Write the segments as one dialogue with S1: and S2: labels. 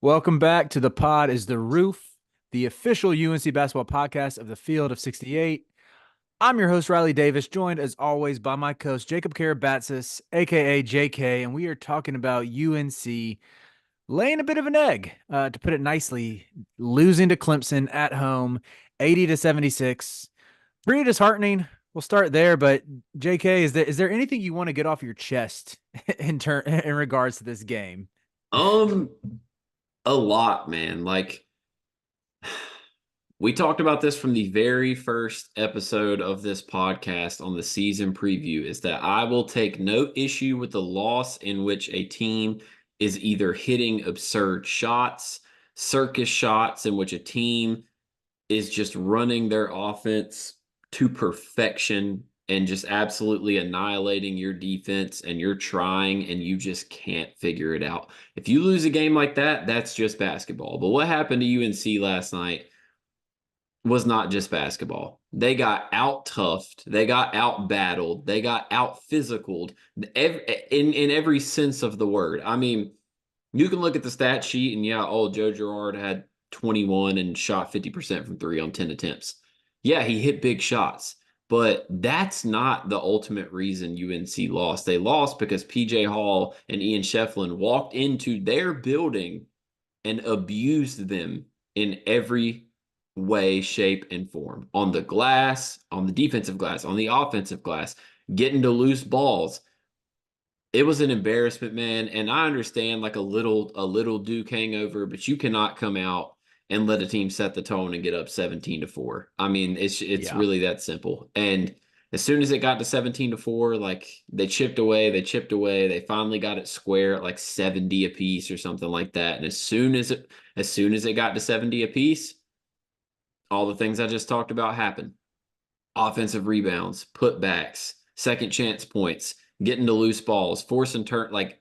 S1: Welcome back to The Pod is the Roof, the official UNC basketball podcast of the Field of 68. I'm your host, Riley Davis, joined as always by my co-host, Jacob Karabatsos, aka JK, and we are talking about UNC laying a bit of an egg, to put it nicely, losing to Clemson at home, 80-76. Pretty disheartening. We'll start there, but JK, is there anything you want to get off your chest in regards to this game?
S2: Um, a lot, man. We talked about this from the very first episode of this podcast on the season preview, is that I will take no issue with the loss in which a team is either hitting absurd shots, circus shots, in which a team is just running their offense to perfection and just absolutely annihilating your defense, and you're trying and you just can't figure it out. If you lose a game like that, that's just basketball. But what happened to UNC last night was not just basketball. They got out toughed, they got out battled, they got out physicaled in every sense of the word. I mean, you can look at the stat sheet and yeah, oh, Joe Girard had 21 and shot 50% from three on 10 attempts. Yeah, he hit big shots, but that's not the ultimate reason UNC lost. They lost because PJ Hall and Ian Shefflin walked into their building and abused them in every way, shape, and form. On the glass, on the defensive glass, on the offensive glass, getting to loose balls. It was an embarrassment, man. And I understand like a little Duke hangover, but you cannot come out and let a team set the tone and get up 17-4. I mean, it's
S1: Yeah.
S2: really that simple. And as soon as it got to 17-4, like they chipped away, they finally got it square at like 70 apiece or something like that. And as soon as it got to 70 apiece, all the things I just talked about happened. Offensive rebounds, putbacks, second chance points, getting to loose balls, force and turn, like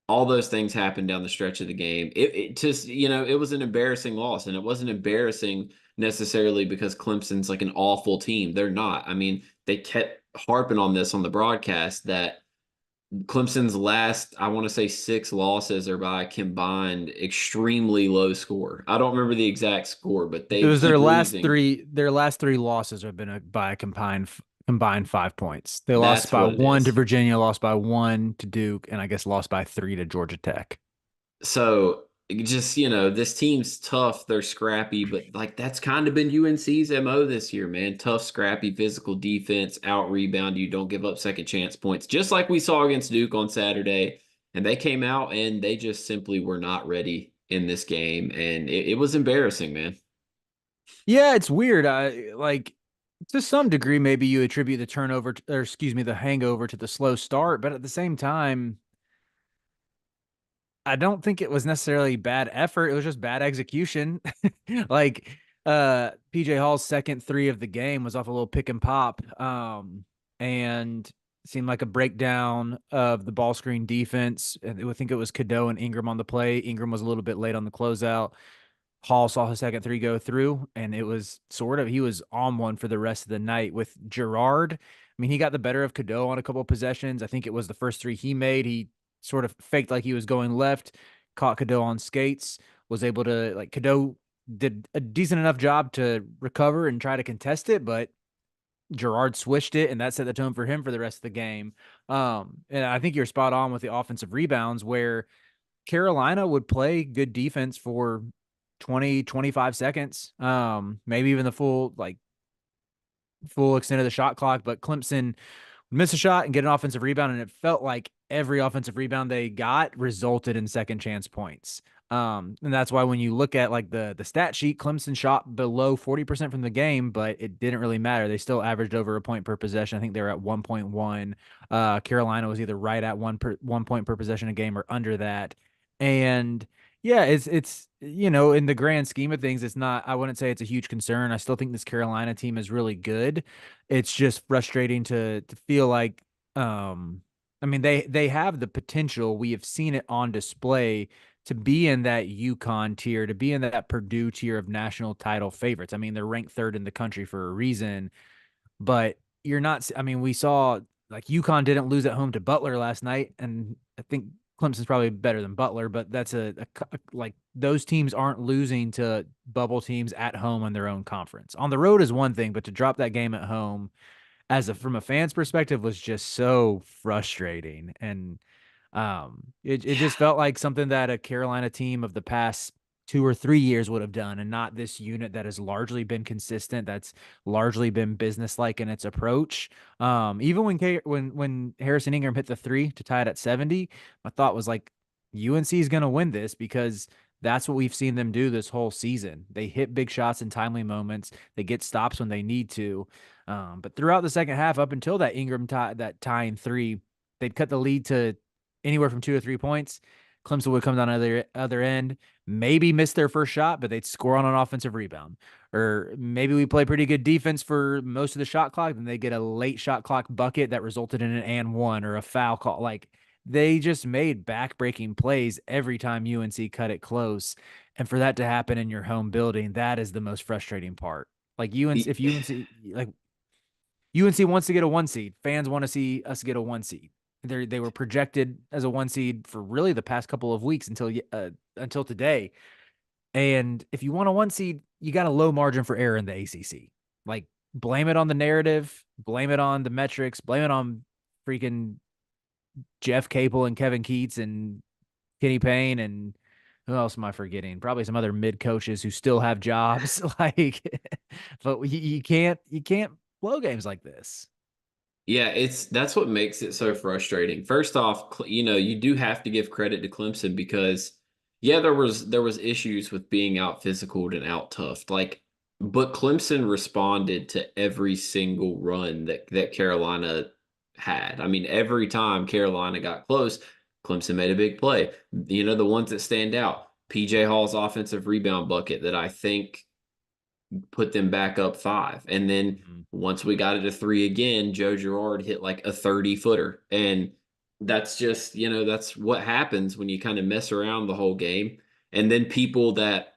S2: all those things happened down the stretch of the game. It just, it was an embarrassing loss, and it wasn't embarrassing necessarily because Clemson's like an awful team. They're not. I mean, they kept harping on this on the broadcast that Clemson's last, I want to say, six losses are by combined extremely low score. I don't remember the exact score, but
S1: It
S2: they
S1: was their
S2: keep
S1: last
S2: losing.
S1: three. Their last three losses have been by a combined 5 points. They lost
S2: That's
S1: by
S2: what it
S1: one to
S2: is.
S1: Virginia, lost by one to Duke, and I guess lost by three to Georgia Tech.
S2: So just, this team's tough. They're scrappy, but like that's kind of been UNC's MO this year, man. Tough, scrappy, physical defense, out rebound you, don't give up second chance points, just like we saw against Duke on Saturday. And they came out and they just simply were not ready in this game. And it was embarrassing, man.
S1: Yeah, it's weird. I like to some degree maybe you attribute the turnover or excuse me, the hangover to the slow start, but at the same time, I don't think it was necessarily bad effort. It was just bad execution. Like PJ Hall's second three of the game was off a little pick and pop. And seemed like a breakdown of the ball screen defense. And I think it was Cadeau and Ingram on the play. Ingram was a little bit late on the closeout. Hall saw his second three go through, and it was sort of he was on one for the rest of the night with Girard. I mean, he got the better of Cadeau on a couple of possessions. I think it was the first three he made. He sort of faked like he was going left, caught Cadeau on skates, was able to like Cadeau did a decent enough job to recover and try to contest it, but Girard swished it, and that set the tone for him for the rest of the game. And I think you're spot on with the offensive rebounds where Carolina would play good defense for 20, 25 seconds, maybe even the full extent of the shot clock. But Clemson miss a shot and get an offensive rebound, and it felt like every offensive rebound they got resulted in second chance points. And that's why when you look at like the stat sheet, Clemson shot below 40% from the game, but it didn't really matter. They still averaged over a point per possession. I think they were at 1.1. Carolina was either right at 1 point per possession a game or under that. And yeah, it's in the grand scheme of things, it's not. I wouldn't say it's a huge concern. I still think this Carolina team is really good. It's just frustrating to feel like I mean they have the potential. We have seen it on display to be in that UConn tier, to be in that Purdue tier of national title favorites. I mean, they're ranked third in the country for a reason, but you're not. I mean, we saw like UConn didn't lose at home to Butler last night, and I think Clemson's probably better than Butler, but that's like those teams aren't losing to bubble teams at home in their own conference. On the road is one thing, but to drop that game at home from a fan's perspective was just so frustrating. And it just felt like something that a Carolina team of the past 2 or 3 years would have done, and not this unit that has largely been consistent, that's largely been businesslike in its approach. Even when Harrison Ingram hit the three to tie it at 70, my thought was like, UNC is going to win this because that's what we've seen them do this whole season. They hit big shots in timely moments. They get stops when they need to. But throughout the second half, up until that that tying three, they'd cut the lead to anywhere from 2 or 3 points. Clemson would come down the other end, maybe miss their first shot, but they'd score on an offensive rebound. Or maybe we play pretty good defense for most of the shot clock, then they get a late shot clock bucket that resulted in an and one or a foul call. Like they just made back-breaking plays every time UNC cut it close. And for that to happen in your home building, that is the most frustrating part. Like
S2: Y-
S1: if UNC like UNC wants to get a 1 seed. Fans want to see us get a 1 seed. They were projected as a 1 seed for really the past couple of weeks until today. And if you want a 1 seed, you got a low margin for error in the ACC. Like blame it on the narrative, blame it on the metrics, blame it on freaking Jeff Capel and Kevin Keats and Kenny Payne and who else am I forgetting? Probably some other mid coaches who still have jobs. Like, but you can't blow games like this.
S2: Yeah, that's what makes it so frustrating. First off, you do have to give credit to Clemson because yeah, there was issues with being out physicaled and out toughed. Like, but Clemson responded to every single run that Carolina had. I mean, every time Carolina got close, Clemson made a big play. The ones that stand out. PJ Hall's offensive rebound bucket that I think put them back up five. And then
S1: Mhm.
S2: once we got it to three again, Joe Girard hit like a 30 footer. And that's just, that's what happens when you kind of mess around the whole game. And then people that,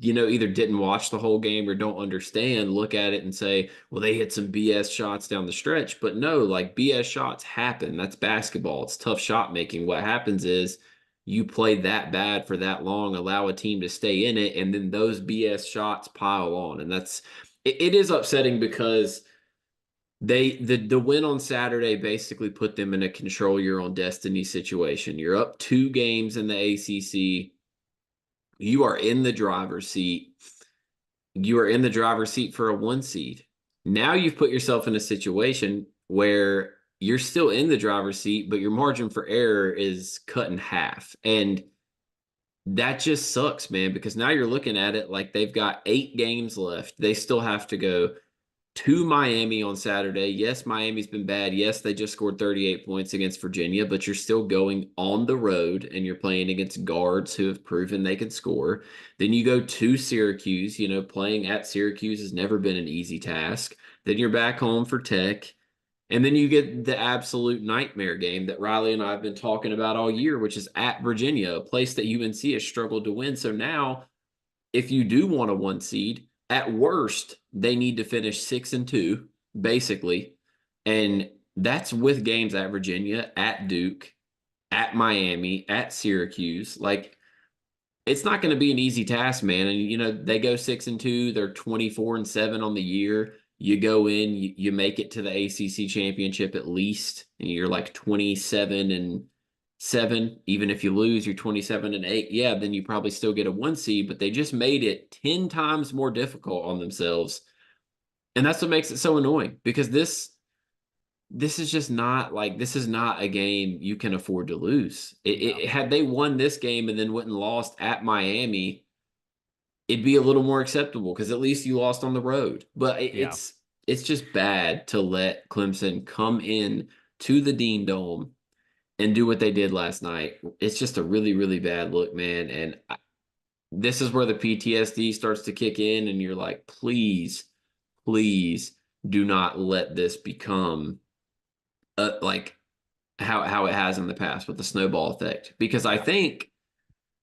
S2: either didn't watch the whole game or don't understand, look at it and say, well, they hit some BS shots down the stretch. But no, like BS shots happen. That's basketball. It's tough shot making. What happens is you play that bad for that long, allow a team to stay in it, and then those BS shots pile on. And it is upsetting because the win on Saturday basically put them in a control your own destiny situation. You're up 2 games in the ACC. You are in the driver's seat. You are in the driver's seat for a 1 seed. Now you've put yourself in a situation where you're still in the driver's seat, but your margin for error is cut in half. And that just sucks, man, because now you're looking at it like they've got 8 games left. They still have to go to Miami on Saturday. Yes, Miami's been bad. Yes, they just scored 38 points against Virginia, but you're still going on the road and you're playing against guards who have proven they can score. Then you go to Syracuse. Playing at Syracuse has never been an easy task. Then you're back home for Tech. And then you get the absolute nightmare game that Riley and I have been talking about all year, which is at Virginia, a place that UNC has struggled to win. So now, if you do want a 1 seed, at worst, they need to finish 6-2, basically. And that's with games at Virginia, at Duke, at Miami, at Syracuse. Like, it's not going to be an easy task, man. And they go 6-2, they're 24-7 on the year. You go in, you make it to the ACC championship at least, and you're like 27-7. Even if you lose, you're 27-8. Yeah, then you probably still get a 1 seed, but they just made it 10 times more difficult on themselves. And that's what makes it so annoying because this is just not like this is not a game you can afford to lose.
S1: No.
S2: Had they won this game and then went and lost at Miami, it'd be a little more acceptable because at least you lost on the road. But
S1: Yeah.
S2: it's just bad to let Clemson come in to the Dean Dome and do what they did last night. It's just a really, really bad look, man. And this is where the PTSD starts to kick in, and you're like, please, please do not let this become like how it has in the past with the snowball effect. Because I
S1: Yeah.
S2: think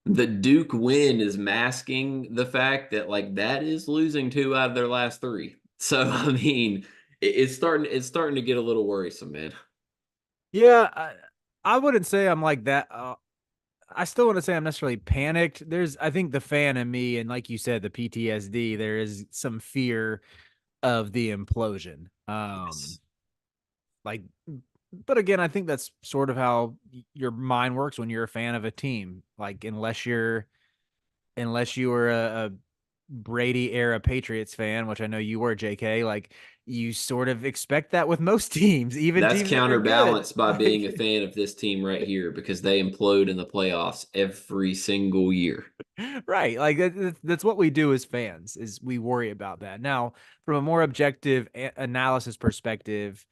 S2: the Duke win is masking the fact that like that is losing 2 out of their last 3. So I mean, it's starting to get a little worrisome, man.
S1: Yeah. I wouldn't say I'm like that. I still want to say I'm necessarily panicked. I think the fan in me, and like you said, the PTSD, there is some fear of the implosion.
S2: Yes.
S1: Like, but again, I think that's sort of how your mind works when you're a fan of a team. Like, unless you were a Brady era Patriots fan, which I know you were, JK, like you sort of expect that with most teams, even
S2: That's
S1: teams that are good.
S2: counterbalanced by being a
S1: Like,
S2: fan of this team right here because they implode in the playoffs every single year.
S1: right. Like that's what we do as fans is we worry about that. Now, from a more objective analysis perspective,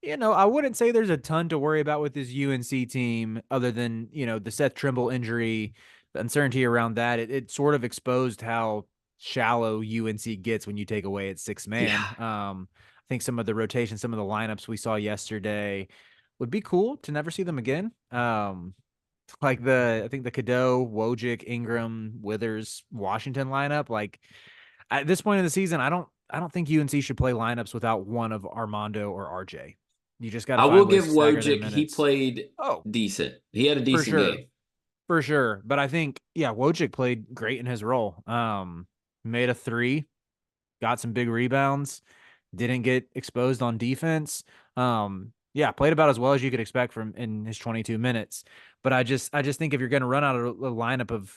S1: I wouldn't say there's a ton to worry about with this UNC team other than, the Seth Trimble injury, the uncertainty around that. It sort of exposed how shallow UNC gets when you take away its sixth
S2: Yeah.
S1: man. I think some of the rotation, some of the lineups we saw yesterday would be cool to never see them again. Like I think the Cadeau, Wojcik, Ingram, Withers, Washington lineup. Like at this point in the season, I don't think UNC should play lineups without one of Armando or RJ. You just got to
S2: I will
S1: find ways
S2: give
S1: to stagger their
S2: Wojcik, he
S1: minutes.
S2: played
S1: Oh,
S2: decent. He had a
S1: for
S2: decent
S1: sure.
S2: game.
S1: For sure. But I think, yeah, Wojcik played great in his role. Made a three, got some big rebounds, didn't get exposed on defense. Yeah, played about as well as you could expect from in his 22 minutes. But I just think if you're going to run out of a lineup of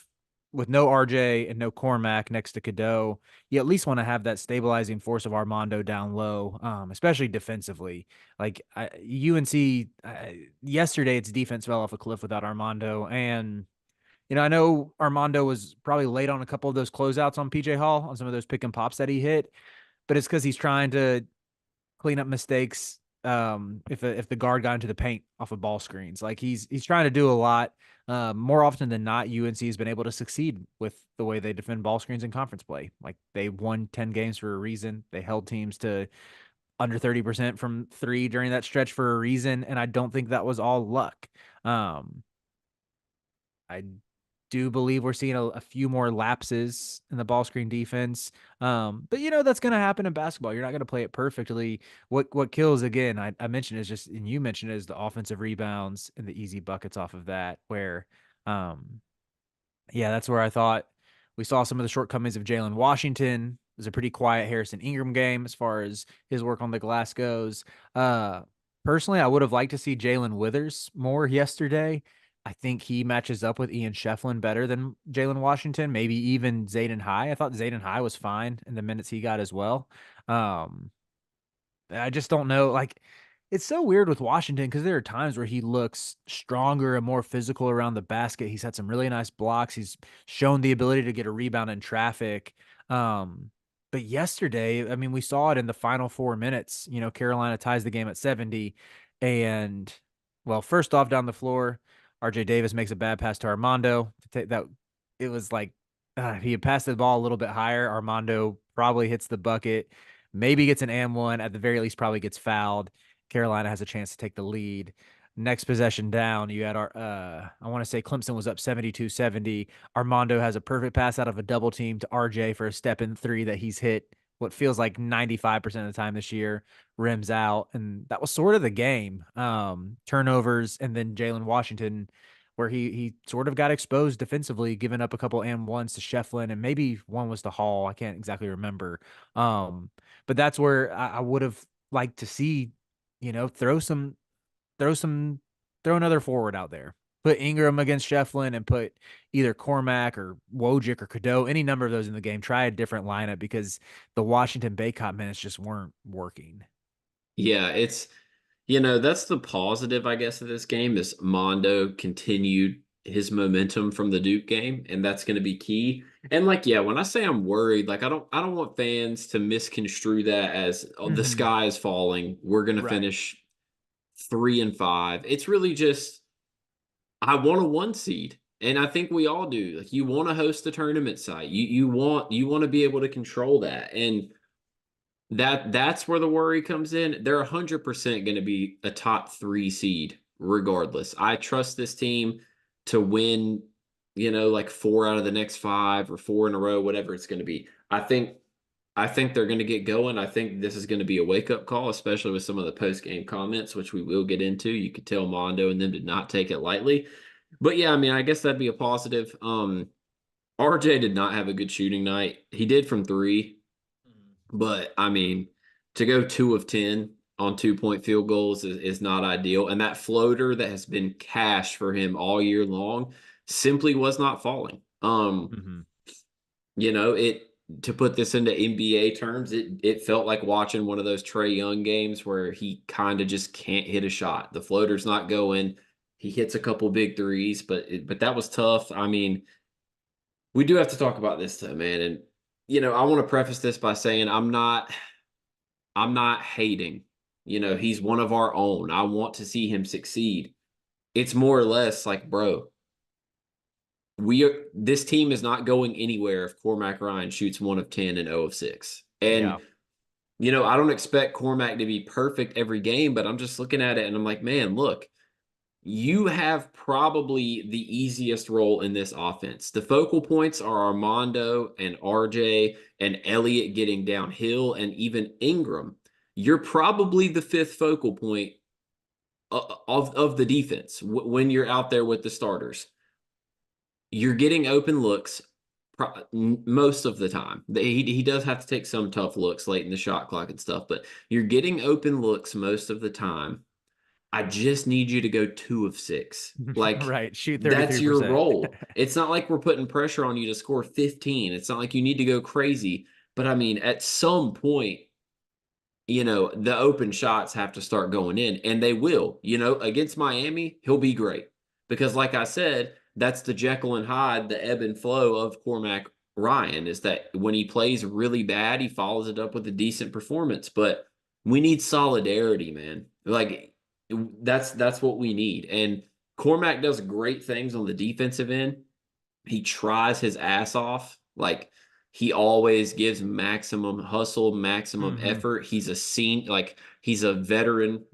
S1: with no RJ and no Cormac next to Cadeau, you at least want to have that stabilizing force of Armando down low, especially defensively. Like UNC yesterday, its defense fell off a cliff without Armando, and I know Armando was probably late on a couple of those closeouts on PJ Hall on some of those pick and pops that he hit, but it's because he's trying to clean up mistakes. If the guard got into the paint off of ball screens, like he's trying to do a lot. More often than not, UNC has been able to succeed with the way they defend ball screens in conference play. Like they won 10 games for a reason. They held teams to under 30% from three during that stretch for a reason, and I don't think that was all luck. Um, I do believe we're seeing a few more lapses in the ball screen defense. But that's going to happen in basketball. You're not going to play it perfectly. What kills again? I mentioned is just, and you mentioned is the offensive rebounds and the easy buckets off of that. Where, yeah, that's where I thought we saw some of the shortcomings of Jalen Washington. It was a pretty quiet Harrison Ingram game as far as his work on the glass goes. Uh, Personally, I would have liked to see Jalen Withers more yesterday. I think he matches up with Ian Shefflin better than Jalen Washington, maybe even Zayden High. I thought Zayden High was fine in the minutes he got as well. Um, I just don't know. Like, it's so weird with Washington because there are times where he looks stronger and more physical around the basket. He's had some really nice blocks. He's shown the ability to get a rebound in traffic. Um, but yesterday, I mean, we saw it in the final 4 minutes. Carolina ties the game at 70. And, well, first off, down the floor, RJ Davis makes a bad pass to Armando. That it was like if he had passed the ball a little bit higher, Armando probably hits the bucket, maybe gets an and one, at the very least, probably gets fouled. Carolina has a chance to take the lead. Next possession down, you had I want to say Clemson was up 72-70. Armando has a perfect pass out of a double team to RJ for a step in three that he's hit what feels like 95% of the time this year, rims out. And that was sort of the game. Turnovers, and then Jalen Washington, where he sort of got exposed defensively, giving up a couple and ones to Shefflin, and maybe one was to Hall. I can't exactly remember. But that's where I would have liked to see, throw throw some, throw another forward out there. Put Ingram against Shefflin and put either Cormac or Wojcik or Cadeau, any number of those in the game. Try a different lineup because the Washington Baycott minutes just weren't working.
S2: Yeah, that's the positive, I guess, of this game is Mondo continued his momentum from the Duke game, and that's going to be key. And like, yeah, when I say I'm worried, like I don't want fans to misconstrue that as oh, the
S1: Mm-hmm.
S2: sky is falling. We're going to
S1: Right.
S2: finish 3-5. It's really just I want a one seed. And I think we all do. Like you want to host a tournament site. You want to be able to control that. And that's where the worry comes in. They're 100% going to be a top 3 seed regardless. I trust this team to win, like 4 out of the next 5 or 4 in a row, whatever it's going to be. I think they're going to get going. I think this is going to be a wake-up call, especially with some of the post-game comments, which we will get into. You could tell Mondo and them did not take it lightly. But yeah, I mean, I guess that'd be a positive. RJ did not have a good shooting night. He did from three, but I mean, to go 2 of 10 on 2 point field goals is not ideal. And that floater that has been cash for him all year long simply was not falling.
S1: Mm-hmm.
S2: It to put this into NBA terms, it felt like watching one of those Trae Young games where he kind of just can't hit a shot. The floater's not going. He hits a couple big threes, but that was tough. I mean, we do have to talk about this though, man. And I want to preface this by saying I'm not hating. He's one of our own. I want to see him succeed. It's more or less like, bro, this team is not going anywhere if Cormac Ryan shoots 1 of 10 and 0 of 6.
S1: Yeah.
S2: And I don't expect Cormac to be perfect every game, but I'm just looking at it and I'm like, man, look, you have probably the easiest role in this offense. The focal points are Armando and RJ and Elliott getting downhill and even Ingram. You're probably the fifth focal point of the defense when you're out there with the starters. You're getting open looks most of the time. He does have to take some tough looks late in the shot clock and stuff, but you're getting open looks most of the time. I just need you to go 2 of 6. Like,
S1: Right. Shoot
S2: that's your
S1: 33%.
S2: role. It's not like we're putting pressure on you to score 15. It's not like you need to go crazy. But I mean, at some point, the open shots have to start going in, and they will. Against Miami, he'll be great. Because, like I said, that's the Jekyll and Hyde, the ebb and flow of Cormac Ryan, is that when he plays really bad, he follows it up with a decent performance. But we need solidarity, man. Like, that's what we need. And Cormac does great things on the defensive end. He tries his ass off. Like, he always gives maximum hustle, maximum
S1: Mm-hmm.
S2: effort. He's a veteran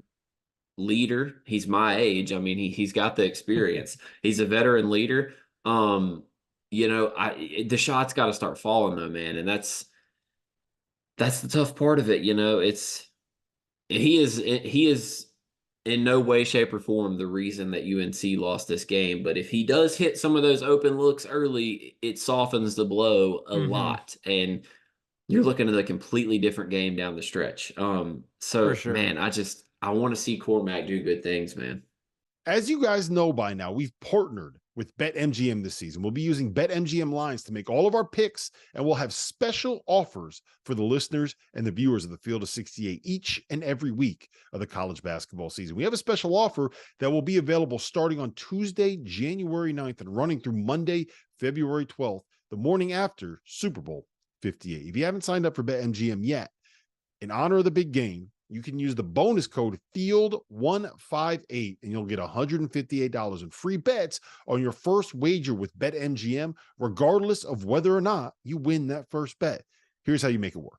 S2: leader. He's my age. I mean, he's got the experience. He's a veteran leader. The shots got to start falling though, man, and that's the tough part of it. He is in no way, shape, or form the reason that UNC lost this game. But if he does hit some of those open looks early, it softens the blow a
S1: Mm-hmm.
S2: lot. And you're looking at a completely different game down the stretch.
S1: For
S2: So
S1: sure.
S2: man, I want to see Cormac do good things, man.
S3: As you guys know by now, we've partnered with BetMGM this season. We'll be using BetMGM lines to make all of our picks, and we'll have special offers for the listeners and the viewers of the Field of 68 each and every week of the college basketball season. We have a special offer that will be available starting on Tuesday, January 9th, and running through Monday, February 12th, the morning after Super Bowl 58. If you haven't signed up for BetMGM yet, in honor of the big game, you can use the bonus code FIELD158 and you'll get $158 in free bets on your first wager with BetMGM, regardless of whether or not you win that first bet. Here's how you make it work.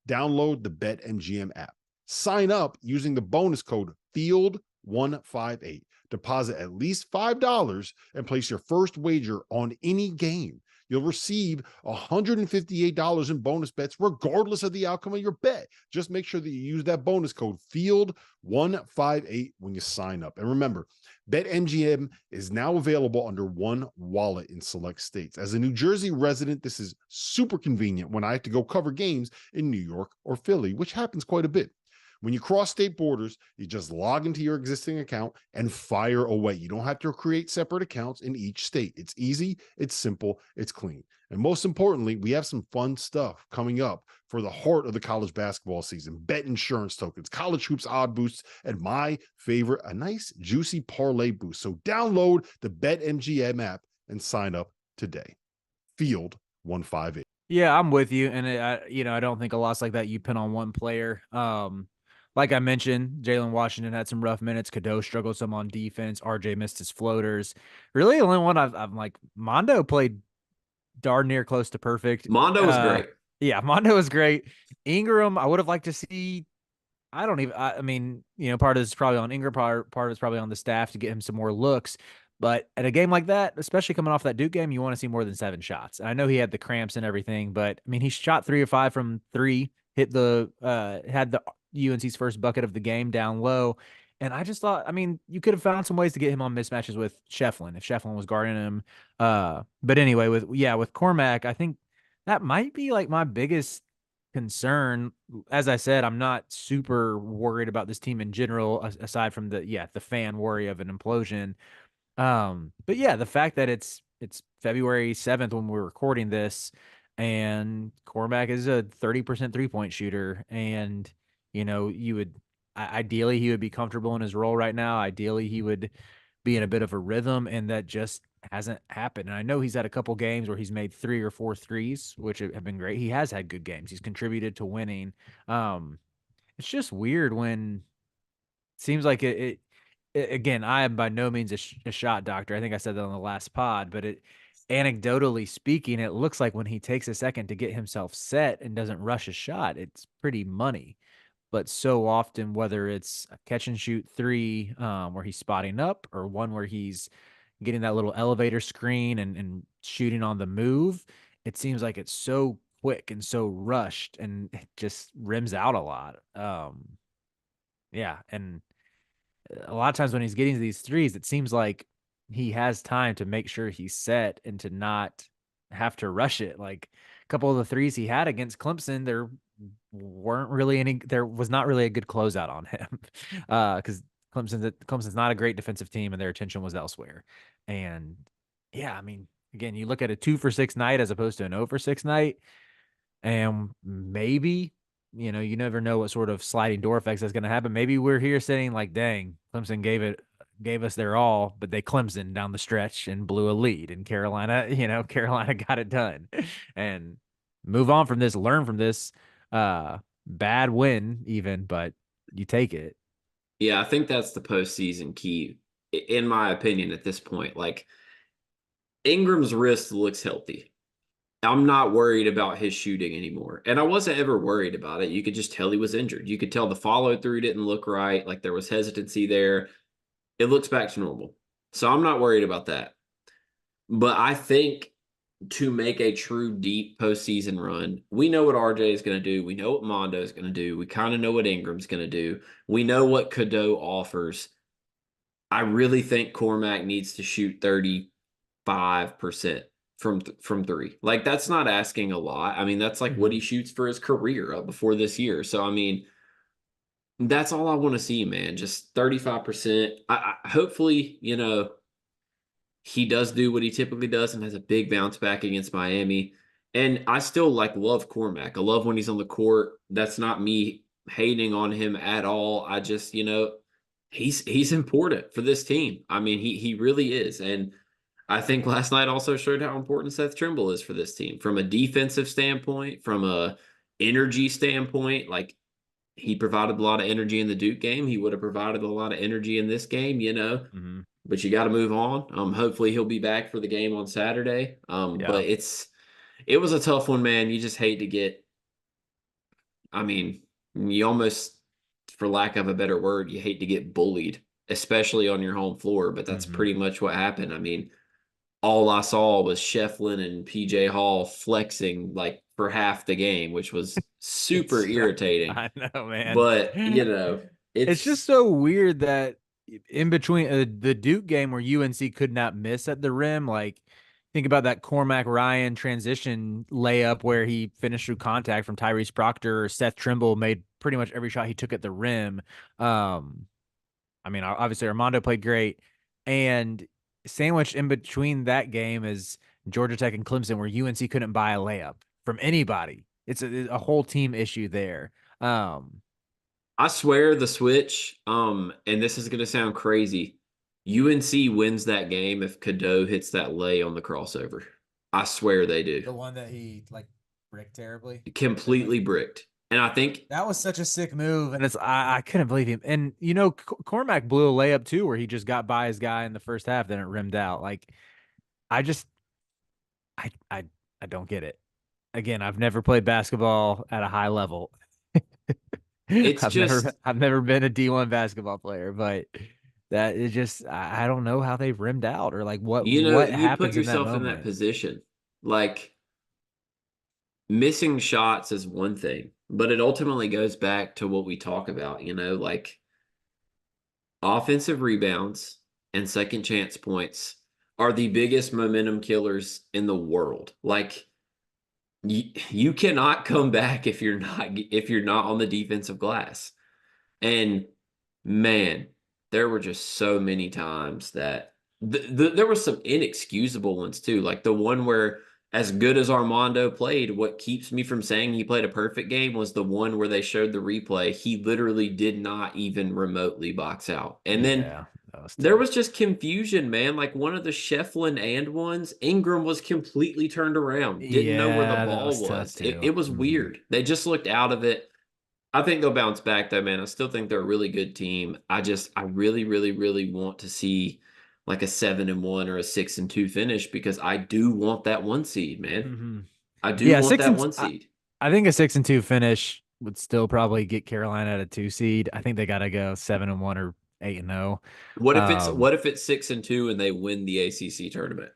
S3: Download the BetMGM app. Sign up using the bonus code FIELD158. Deposit at least $5 and place your first wager on any game. You'll receive $158 in bonus bets, regardless of the outcome of your bet. Just make sure that you use that bonus code FIELD158 when you sign up. And remember, BetMGM is now available under one wallet in select states. As a New Jersey resident, this is super convenient when I have to go cover games in New York or Philly, which happens quite a bit. When you cross state borders, you just log into your existing account and fire away. You don't have to create separate accounts in each state. It's easy, it's simple, it's clean. And most importantly, we have some fun stuff coming up for the heart of the college basketball season. Bet insurance tokens, college hoops odd boosts, and my favorite, a nice juicy parlay boost. So download the BetMGM app and sign up today. Field 158.
S1: Yeah, I'm with you. And I don't think a loss like that you pin on one player. Like I mentioned, Jalen Washington had some rough minutes. Cadeau struggled some on defense. RJ missed his floaters. Really, the only one I'm like, Mondo played darn near close to perfect.
S2: Mondo was great.
S1: Yeah, Mondo was great. Ingram, I would have liked to see. I mean, part of it's probably on Ingram, part of it's probably on the staff to get him some more looks. But at a game like that, especially coming off that Duke game, you want to see more than 7 shots. And I know he had the cramps and everything, but I mean, he shot 3 of 5 from three, had the UNC's first bucket of the game down low. And I just thought, I mean, you could have found some ways to get him on mismatches with Shefflin if Shefflin was guarding him. But anyway, with Cormac, I think that might be like my biggest concern. As I said, I'm not super worried about this team in general, aside from the fan worry of an implosion. But yeah, the fact that it's February 7th when we're recording this, and Cormac is a 30% 3-point shooter, and you would ideally he would be comfortable in his role right now. Ideally, he would be in a bit of a rhythm, and that just hasn't happened. And I know he's had a couple games where he's made 3 or 4 threes, which have been great. He has had good games. He's contributed to winning. It's just weird when it seems like again, I am by no means a shot doctor. I think I said that on the last pod, but anecdotally speaking, it looks like when he takes a second to get himself set and doesn't rush a shot, it's pretty money. But so often, whether it's a catch and shoot three, where he's spotting up, or one where he's getting that little elevator screen and shooting on the move, it seems like it's so quick and so rushed, and it just rims out a lot. Yeah, and a lot of times when he's getting to these threes, it seems like he has time to make sure he's set and to not have to rush it. Like a couple of the threes he had against Clemson, there was not really a good closeout on him. Because Clemson's not a great defensive team and their attention was elsewhere. And yeah, I mean, again, you look at a 2 for 6 night as opposed to an 0 for 6 night, and maybe, you never know what sort of sliding door effects that's going to happen. Maybe we're here saying like, dang, Clemson gave us their all, but they Clemson down the stretch and blew a lead, and Carolina, Carolina got it done. And move on from this, learn from this bad win even, but you take it.
S2: Yeah, I think that's the postseason key, in my opinion, at this point. Like, Ingram's wrist looks healthy. I'm not worried about his shooting anymore. And I wasn't ever worried about it. You could just tell he was injured. You could tell the follow through didn't look right. Like, there was hesitancy there. It looks back to normal. So I'm not worried about that. But I think to make a true deep postseason run, we know what RJ is going to do. We know what Mondo is going to do. We kind of know what Ingram's going to do. We know what Cadeau offers. I really think Cormac needs to shoot 35% from three. Like, that's not asking a lot. I mean, that's like what he shoots for his career before this year. So I mean, that's all I want to see, man. Just 35%. Hopefully, he does do what he typically does and has a big bounce back against Miami. And I still love Cormac. I love when he's on the court. That's not me hating on him at all. I just, he's important for this team. I mean, he really is. And I think last night also showed how important Seth Trimble is for this team from a defensive standpoint, from a energy standpoint. Like, he provided a lot of energy in the Duke game. He would have provided a lot of energy in this game,
S1: Mm-hmm.
S2: but you got to move on. Hopefully he'll be back for the game on Saturday.
S1: Yeah.
S2: But it was a tough one, man. You just hate to get, I mean, you almost, for lack of a better word, you hate to get bullied, especially on your home floor. But that's
S1: Mm-hmm.
S2: pretty much what happened. I mean, all I saw was Shefflin and PJ Hall flexing like for half the game, which was super irritating.
S1: I know, man.
S2: But,
S1: It's just so weird that in between the Duke game where UNC could not miss at the rim, like think about that Cormac Ryan transition layup where he finished through contact from Tyrese Proctor. Seth Trimble made pretty much every shot he took at the rim. I mean, obviously Armando played great, and sandwiched in between that game is Georgia Tech and Clemson, where UNC couldn't buy a layup from anybody. It's a whole team issue there.
S2: I swear the switch, and this is gonna sound crazy. UNC wins that game if Cadeau hits that lay on the crossover. I swear they do.
S1: The one that he like bricked terribly.
S2: Completely bricked. And I think
S1: That was such a sick move, and I couldn't believe him. And Cormac blew a layup too, where he just got by his guy in the first half, then it rimmed out. Like I just I I I don't get it. Again, I've never played basketball at a high level.
S2: it's just,
S1: I've never been a D1 basketball player, but that is just I don't know how they've rimmed out, or like what
S2: you put
S1: happens in that
S2: yourself in that
S1: moment.
S2: position. Like, missing shots is one thing, but it ultimately goes back to what we talk about, like offensive rebounds and second chance points are the biggest momentum killers in the world. Like you cannot come back if you're not on the defensive glass. And man, there were just so many times that there were some inexcusable ones too. Like the one where, as good as Armando played, what keeps me from saying he played a perfect game was the one where they showed the replay. He literally did not even remotely box out. And then
S1: Yeah, that was
S2: there
S1: tough.
S2: was just confusion, man. Like one of the Shefflin and ones, Ingram was completely turned around, didn't know where the
S1: Yeah, that
S2: ball
S1: was tough
S2: was. It,
S1: too.
S2: it was weird. They just looked out of it. I think they'll bounce back though, man. I still think they're a really good team. I really, really, really want to see like a 7-1 or a 6-2 finish because I do want that one seed, man.
S1: Mm-hmm.
S2: I do
S1: Yeah,
S2: want
S1: six
S2: that
S1: and
S2: one
S1: I,
S2: seed.
S1: I think a 6-2 finish would still probably get Carolina at a 2 seed. I think they got to go 7-1 or 8-0.
S2: What if it's 6-2 and they win the ACC tournament?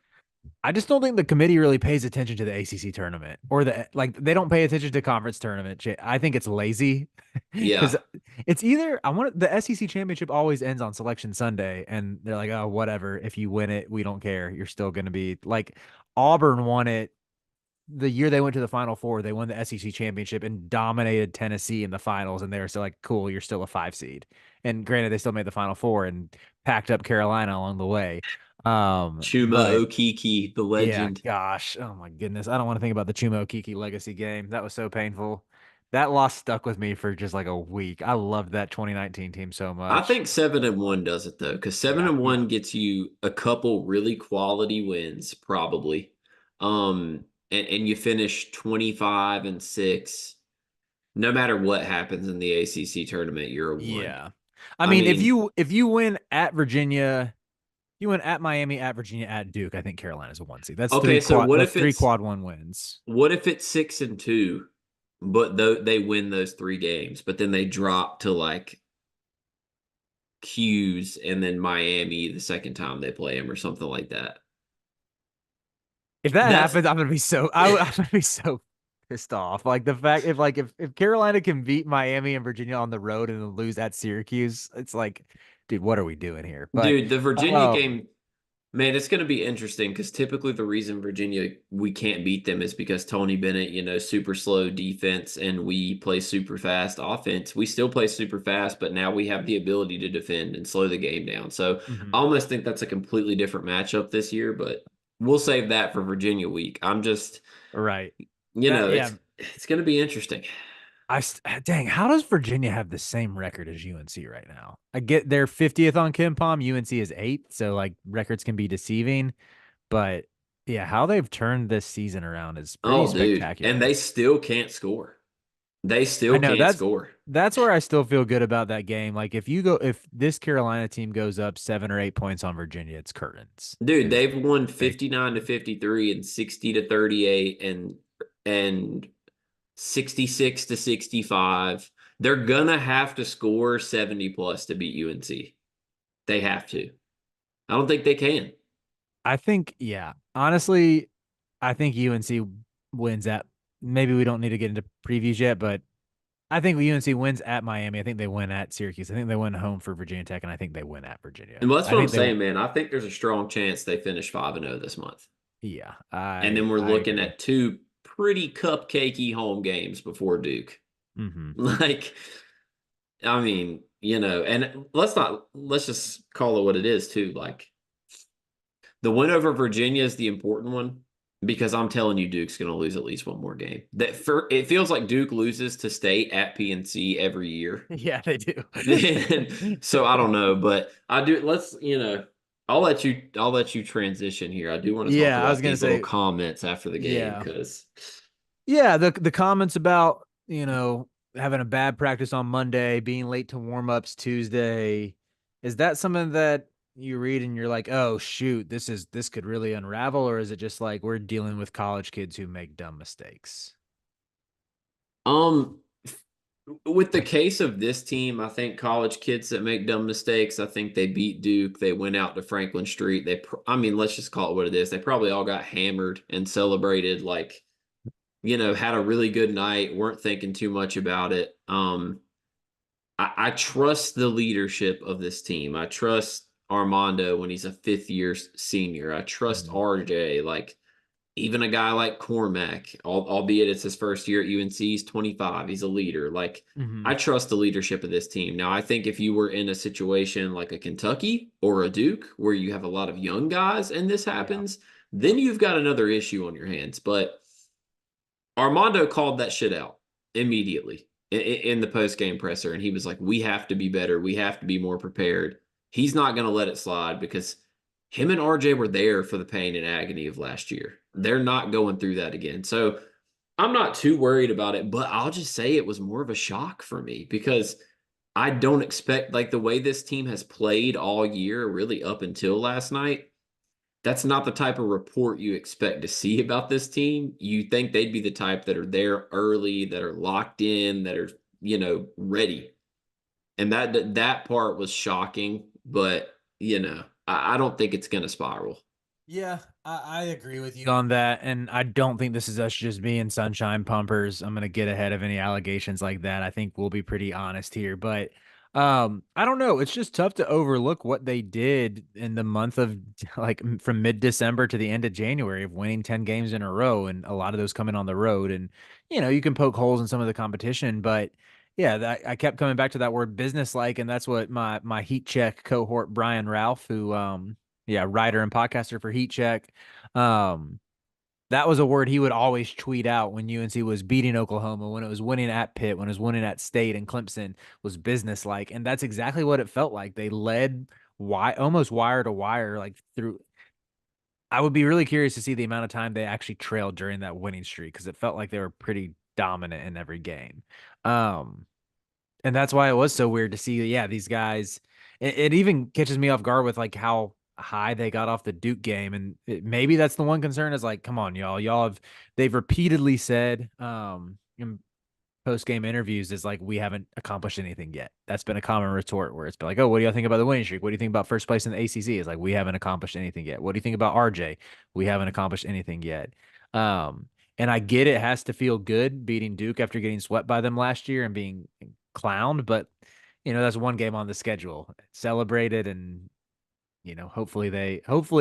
S1: I just don't think the committee really pays attention to the ACC tournament or they don't pay attention to conference tournament. I think it's lazy because
S2: Yeah.
S1: it's either the SEC championship always ends on Selection Sunday and they're like, oh, whatever. If you win it, we don't care. You're still going to be like Auburn won it the year they went to the Final Four. They won the SEC championship and dominated Tennessee in the finals. And they were still like, cool, you're still a 5 seed. And granted, they still made the Final Four and packed up Carolina along the way.
S2: Chuma
S1: But
S2: Okiki, the
S1: yeah,
S2: legend.
S1: gosh. Oh my goodness. I don't want to think about the Chumo Kiki legacy game. That was so painful. That loss stuck with me for just like a week. I loved that 2019 team so
S2: I
S1: much.
S2: think 7-1 does it though, because seven
S1: Yeah,
S2: and
S1: yeah.
S2: one gets you a couple really quality wins, probably. And you finish 25-6. No matter what happens in the ACC tournament, you're a one.
S1: Yeah. I
S2: I
S1: mean, if
S2: mean,
S1: you win at Virginia, you win at Miami, at Virginia, at Duke, I think Carolina's a 1 seed.
S2: okay, so
S1: That's three quad one wins.
S2: what if it's 6-2, but they win those 3 games, but then they drop to like Q's and then Miami the second time they play them or something like that.
S1: If that
S2: That's
S1: happens, I'm gonna be so pissed off. Like the fact if Carolina can beat Miami and Virginia on the road and then lose at Syracuse, it's like, dude, what are we doing here? But
S2: Dude, the Virginia
S1: um,
S2: game, man, it's going to be interesting because typically the reason Virginia we can't beat them is because Tony Bennett, super slow defense and we play super fast offense. We still play super fast, but now we have the ability to defend and slow the game down. So I
S1: mhm,
S2: almost think that's a completely different matchup this year, but we'll save that for Virginia week. I'm just,
S1: right. That yeah,
S2: it's going to be interesting.
S1: dang, how does Virginia have the same record as UNC right now? I get they're 50th on Kim Palm, UNC is 8th, so like records can be deceiving, but yeah, how they've turned this season around is pretty
S2: Oh, dude. And they
S1: spectacular.
S2: still can't score. They
S1: I
S2: still
S1: know
S2: can't score.
S1: that's where I still feel good about that game. Like if this Carolina team goes up 7 or 8 points on Virginia, it's curtains
S2: Dude,
S1: because
S2: they've won
S1: they
S2: 59-53 and 60-38 and 66-65. They're gonna have to score 70 plus to beat UNC. They have to. I don't think they can.
S1: I think yeah, honestly, I think UNC wins at maybe we don't need to get into previews yet, but I think UNC wins at Miami. I think they win at Syracuse. I think they win home for Virginia Tech, and I think they win at Virginia.
S2: And that's
S1: I
S2: what I'm
S1: think they,
S2: saying, man. I think there's a strong chance they finish 5-0 this month.
S1: yeah,
S2: And then we're
S1: I
S2: looking
S1: agree.
S2: at 2 pretty cupcakey home games before Duke.
S1: Hmm.
S2: Like, I mean, and let's just call it what it is too. Like the win over Virginia is the important one because I'm telling you, Duke's going to lose at least one more game. It feels like Duke loses to State at PNC every year.
S1: Yeah, they do.
S2: So I don't know, but I do. I'll let you transition here. I do want to talk
S1: Yeah, I was
S2: about
S1: gonna
S2: these little
S1: say,
S2: comments after the game
S1: yeah,
S2: because
S1: yeah. The comments about having a bad practice on Monday, being late to warmups Tuesday, is that something that you read and you're like, oh shoot, this could really unravel, or is it just like we're dealing with college kids who make dumb mistakes?
S2: um with the
S1: Like,
S2: case of this team, I think college kids that make dumb mistakes, I think they beat Duke. They went out to Franklin Street. I mean, let's just call it what it is. They probably all got hammered and celebrated like, had a really good night, weren't thinking too much about it. I trust the leadership of this team. I trust Armando when he's a fifth-year senior. I trust
S1: Mhm.
S2: RJ. Like, even a guy like Cormac, albeit it's his first year at UNC, he's 25. He's a leader. Like, I
S1: Mhm.
S2: trust the leadership of this team. Now, I think if you were in a situation like a Kentucky or a Duke where you have a lot of young guys and this
S1: Yeah.
S2: happens, then you've got another issue on your hands. But Armando called that shit out immediately in the post game presser, and he was like, "We have to be better. We have to be more prepared." He's not going to let it slide because him and RJ were there for the pain and agony of last year. They're not going through that again. So I'm not too worried about it, but I'll just say it was more of a shock for me because I don't expect, like, the way this team has played all year, really up until last night. That's not the type of report you expect to see about this team. You think they'd be the type that are there early, that are locked in, that are, ready. And that part was shocking, but I don't think it's gonna spiral.
S1: Yeah, I agree with you on that. And I don't think this is us just being sunshine pumpers. I'm gonna get ahead of any allegations like that. I think we'll be pretty honest here. But I don't know. It's just tough to overlook what they did in the month of like from mid-December to the end of January of winning 10 games in a row and a lot of those coming on the road. And you can poke holes in some of the competition, but yeah, I kept coming back to that word business like, and that's what my heat check cohort Brian Ralph, who yeah, writer and podcaster for Heat Check. Um, that was a word he would always tweet out when UNC was beating Oklahoma, when it was winning at Pitt, when it was winning at State and Clemson was businesslike. And that's exactly what it felt like. They led almost wire to wire, like through. I would be really curious to see the amount of time they actually trailed during that winning streak because it felt like they were pretty dominant in every game. Um, and that's why it was so weird to see, yeah, these guys. It even catches me off guard with like how high they got off the Duke game, and maybe that's the one concern is like, come on, y'all have they've repeatedly said in post game interviews is like we haven't accomplished anything yet. That's been a common retort where it's been like, oh, what do y'all think about the winning streak? What do you think about first place in the ACC? Is like we haven't accomplished anything yet. What do you think about RJ? We haven't accomplished anything yet. Um, and I get it has to feel good beating Duke after getting swept by them last year and being clowned, but that's one game on the schedule. Celebrated and hopefully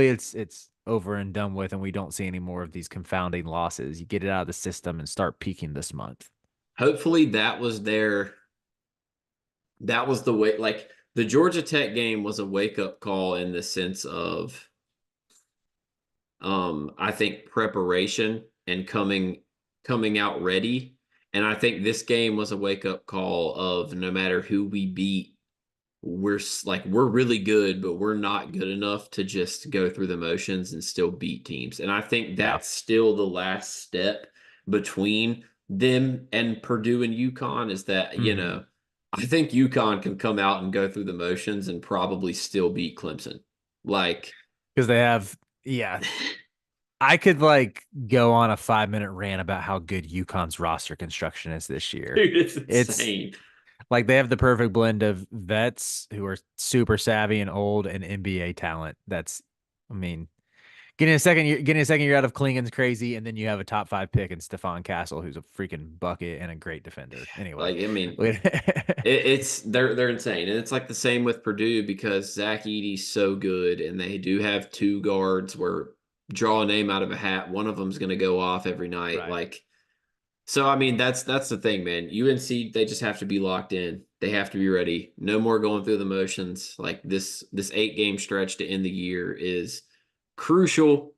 S1: it's over and done with and we don't see any more of these confounding losses. You get it out of the system and start peaking this month.
S2: Hopefully that was the way, like, the Georgia Tech game was a wake-up call in the sense of I think preparation and coming out ready. And I think this game was a wake-up call of no matter who we beat, we're really good, but we're not good enough to just go through the motions and still beat teams. And I think
S1: Yeah.
S2: that's still the last step between them and Purdue and UConn is that,
S1: Mhm.
S2: I think UConn can come out and go through the motions and probably still beat Clemson. Like,
S1: Because they have, yeah, I could like go on a 5 minute rant about how good UConn's roster construction is this year.
S2: dude, it's
S1: It's
S2: insane.
S1: like they have the perfect blend of vets who are super savvy and old and NBA talent. I mean, getting a second year out of Klingon's crazy, and then you have a top 5 pick in Stephon Castle, who's a freaking bucket and a great defender. Anyway,
S2: Like, I mean, they're insane, and it's like the same with Purdue because Zach Edey's so good, and they do have two guards where draw a name out of a hat, one of them's going to go off every night.
S1: right.
S2: Like, so I mean, that's the thing, man. UNC, they just have to be locked in. They have to be ready. No more going through the motions. Like, this 8-game stretch to end the year is crucial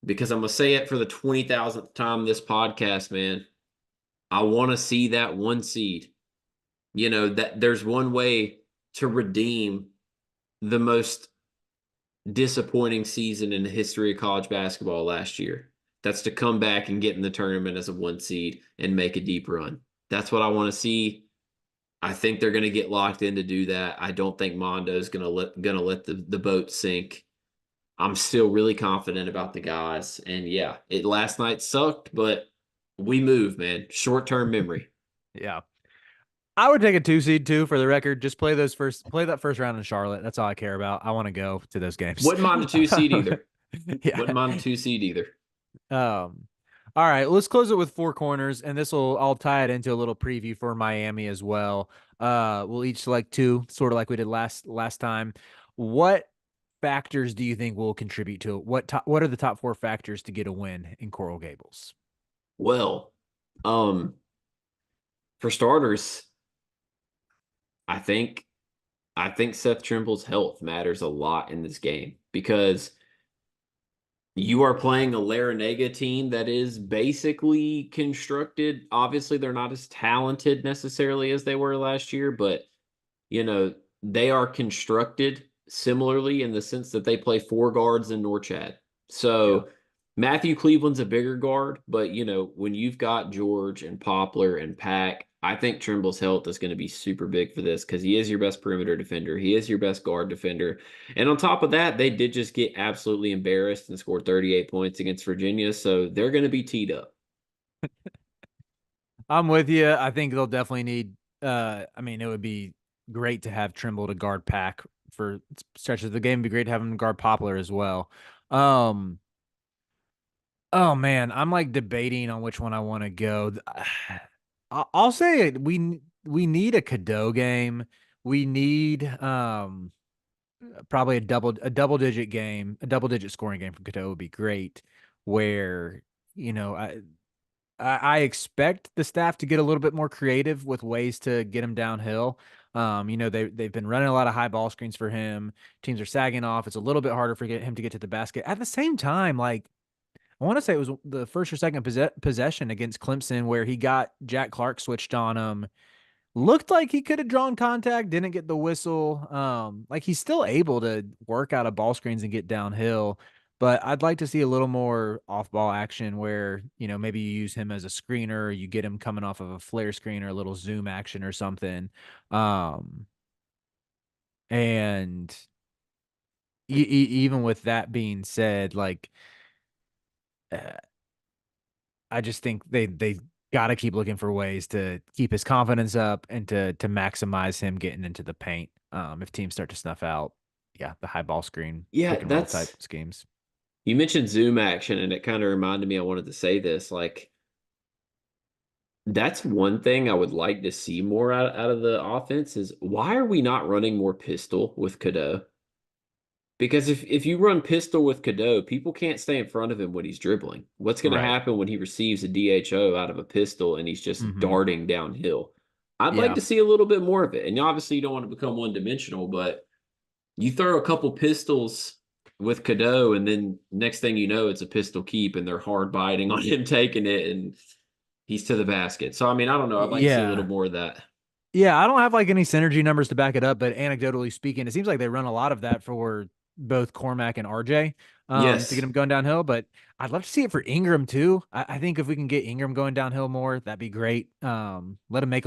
S2: because I'm gonna say it for the 20,000th time this podcast, man. I want to see that one seed. That there's one way to redeem the most disappointing season in the history of college basketball last year. That's to come back and get in the tournament as a one seed and make a deep run. That's what I want to see. I think they're going to get locked in to do that. I don't think Mondo's going to let the boat sink. I'm still really confident about the guys. And yeah, it last night sucked, but we move, man. Short-term memory.
S1: Yeah. I would take a 2 seed too, for the record. Just play that first round in Charlotte. That's all I care about. I want to go to those games.
S2: Wouldn't mind the two seed either. Wouldn't
S1: Yeah.
S2: mind the two seed either.
S1: Um, All right, let's close it with four corners, and I'll tie it into a little preview for Miami as well. We'll each select two, sort of like we did last time. What factors do you think will contribute to it? What are the top four factors to get a win in Coral Gables?
S2: Well, for starters, I think I think Seth Trimble's health matters a lot in this game because you are playing a Larinaga team that is basically constructed. Obviously, they're not as talented necessarily as they were last year, but you know, they are constructed similarly in the sense that they play four guards in Norchad.
S1: Yeah.
S2: So Matthew Cleveland's a bigger guard, but when you've got George and Poplar and Pack, I think Trimble's health is going to be super big for this because he is your best perimeter defender. He is your best guard defender. And on top of that, they did just get absolutely embarrassed and scored 38 points against Virginia. So they're going to be teed up.
S1: I'm with you. I think they'll definitely need. I mean, it would be great to have Trimble to guard Pack for stretches of the game. It'd be great to have him guard Poplar as well. Um, oh man, I'm like debating on which one I want to go. I'll say it. We need a Cadeau game. We need probably a double digit game, a double digit scoring game from Cadeau would be great. Where you know I expect the staff to get a little bit more creative with ways to get him downhill. They've been running a lot of high ball screens for him. Teams are sagging off. It's a little bit harder for him to get to the basket. At the same time, like I want to say it was the first or second possession against Clemson where he got Jack Clark switched on him. Looked like he could have drawn contact, didn't get the whistle. Like he's still able to work out of ball screens and get downhill, but I'd like to see a little more off-ball action where, maybe you use him as a screener, you get him coming off of a flare screen or a little zoom action or something. And even with that being said, like uh, I just think they got to keep looking for ways to keep his confidence up and to maximize him getting into the paint. If teams start to snuff out, yeah, the high ball screen,
S2: Yeah,
S1: pick and roll type schemes.
S2: you mentioned zoom action, and it kind of reminded me I wanted to say this. Like, that's one thing I would like to see more out of the offense is why are we not running more pistol with Cadeau? Because if you run pistol with Cadeau, people can't stay in front of him when he's dribbling. What's going to
S1: Right.
S2: happen when he receives a DHO out of a pistol and he's just
S1: Mm-hmm.
S2: darting downhill? I'd like
S1: Yeah.
S2: to see a little bit more of it. And obviously, you don't want to become one dimensional, but you throw a couple pistols with Cadeau, and then next thing you know, it's a pistol keep, and they're hard biting on him taking it, and he's to the basket. So, I mean, I don't know. I'd like to see a little
S1: Yeah.
S2: more of that.
S1: Yeah. I don't have like any synergy numbers to back it up, but anecdotally speaking, it seems like they run a lot of that for both Cormac and RJ to get
S2: Yes,
S1: him going downhill. But I'd love to see it for Ingram too. I think if we can get Ingram going downhill more, that'd be great. Let him make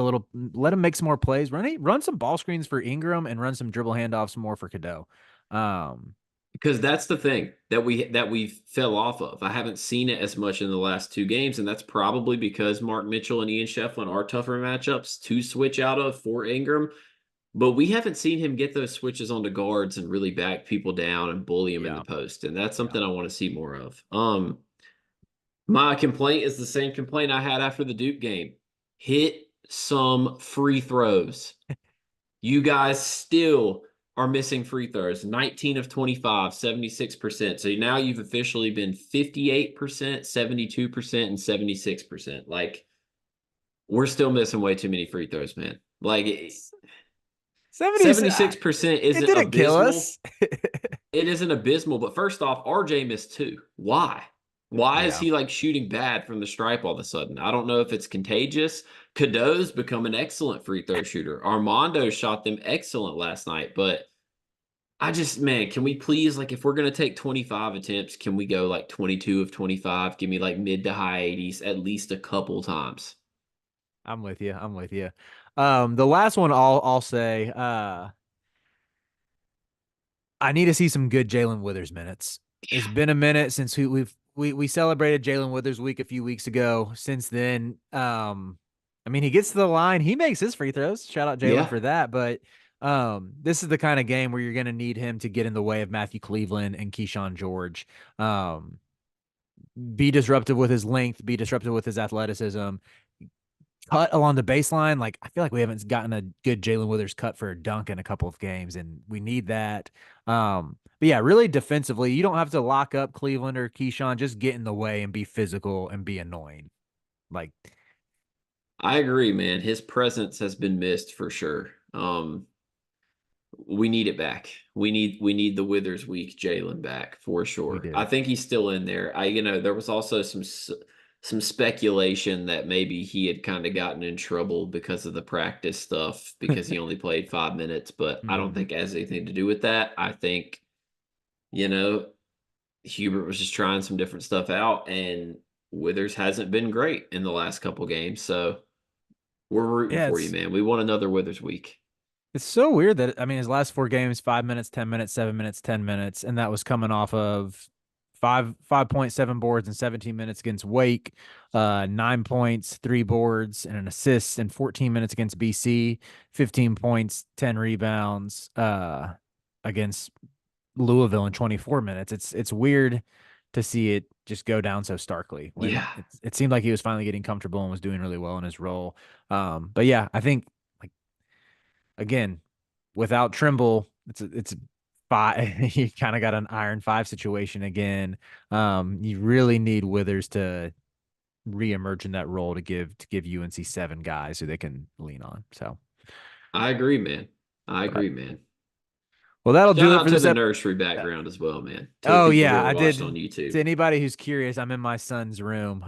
S1: some more plays. Run some ball screens for Ingram and run some dribble handoffs more for Cadeau. Um,
S2: because that's the thing that we fell off of. I haven't seen it as much in the last two games, and that's probably because Mark Mitchell and Ian Shefflin are tougher matchups to switch out of for Ingram. But we haven't seen him get those switches onto guards and really back people down and bully him in the
S1: yeah,
S2: post, and that's
S1: yeah.
S2: something I want to see more of. My complaint is the same complaint I had after the Duke game. Hit some free throws. You guys still are missing free throws. 19 of 25, 76%. So now you've officially been 58%, 72%, and 76%. Like, we're still missing way too many free throws, man. Like,
S1: 70s,
S2: 76%
S1: it
S2: isn't
S1: didn't kill
S2: abysmal.
S1: us.
S2: It isn't abysmal, but first off, RJ missed two. Why? Why is
S1: Yeah.
S2: he like shooting bad from the stripe all of a sudden? I don't know if it's contagious. Cadeau's become an excellent free throw shooter. Armando shot them excellent last night, but man, can we please, like, if we're going to take 25 attempts, can we go like 22 of 25? Give me like mid to high 80s at least a couple times.
S1: I'm with you. I'm with you. The last one I'll say, I need to see some good Jalen Withers minutes. It's been a minute since we celebrated Jalen Withers week a few weeks ago. Since then, I mean, he gets to the line, he makes his free throws. Shout out Jalen
S2: Yeah.
S1: for that. But this is the kind of game where you're going to need him to get in the way of Matthew Cleveland and Keyshawn George. Um, be disruptive with his length, be disruptive with his athleticism, cut along the baseline. Like, I feel like we haven't gotten a good Jalen Withers cut for a dunk in a couple of games, and we need that. But yeah, really defensively, you don't have to lock up Cleveland or Keyshawn. Just get in the way and be physical and be annoying. Like,
S2: I agree, man. His presence has been missed for sure. We need it back. We need the Withers week Jalen back for
S1: we
S2: sure. I
S1: do.
S2: think he's still in there. There was also some speculation that maybe he had kind of gotten in trouble because of the practice stuff because he only played 5 minutes, but I don't
S1: Mhm.
S2: think it has anything to do with that. I think, you know, Hubert was just trying some different stuff out, and Withers hasn't been great in the last couple games. So we're rooting
S1: Yeah,
S2: for you, man. We want another Withers week.
S1: it's so weird that, I mean, his last 4 games, 5 minutes, 10 minutes, 7 minutes, 10 minutes, and that was coming off of 5.7 boards in 17 minutes against Wake, 9 points, 3 boards, and an assist in 14 minutes against BC, 15 points, 10 rebounds, against Louisville in 24 minutes. It's weird to see it just go down so starkly when
S2: Yeah,
S1: it seemed like he was finally getting comfortable and was doing really well in his role. But yeah, I think, like, again, without Trimble, it's five. You kind of got an iron five situation again. You really need Withers to reemerge in that role to give UNC 7 guys who they can lean on. So,
S2: I agree, man. I
S1: but
S2: agree, man.
S1: well, that'll
S2: Shout
S1: do it
S2: out
S1: for
S2: to
S1: this
S2: the
S1: episode.
S2: nursery background as well, man. To the
S1: Oh
S2: people who
S1: yeah,
S2: are
S1: I
S2: watching on
S1: did.
S2: YouTube.
S1: To anybody who's curious, I'm in my son's room.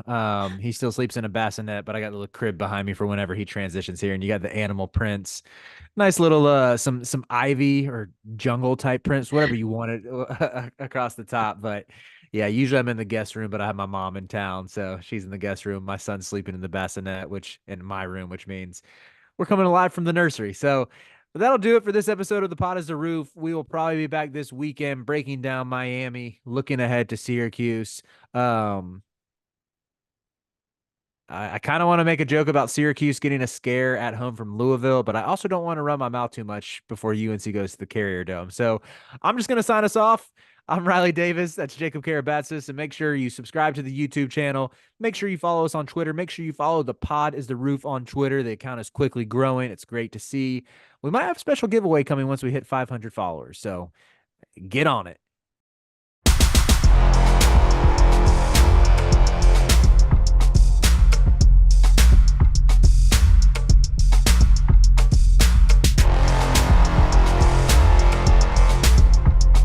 S1: He still sleeps in a bassinet, but I got a little crib behind me for whenever he transitions here. And you got the animal prints, nice little some ivy or jungle type prints, whatever you wanted across the top. But yeah, usually I'm in the guest room, but I have my mom in town, so she's in the guest room. My son's sleeping in the bassinet, which in my room, which means we're coming live from the nursery. So that'll do it for this episode of The Pot is the Roof. We will probably be back this weekend breaking down Miami, looking ahead to Syracuse. Um, I kind of want to make a joke about Syracuse getting a scare at home from Louisville, but I also don't want to run my mouth too much before UNC goes to the Carrier Dome. So I'm just going to sign us off. I'm Riley Davis. That's Jacob Karabatsos. And make sure you subscribe to the YouTube channel. Make sure you follow us on Twitter. Make sure you follow The Pod is the Roof on Twitter. The account is quickly growing. It's great to see. We might have a special giveaway coming once we hit 500 followers. So get on it.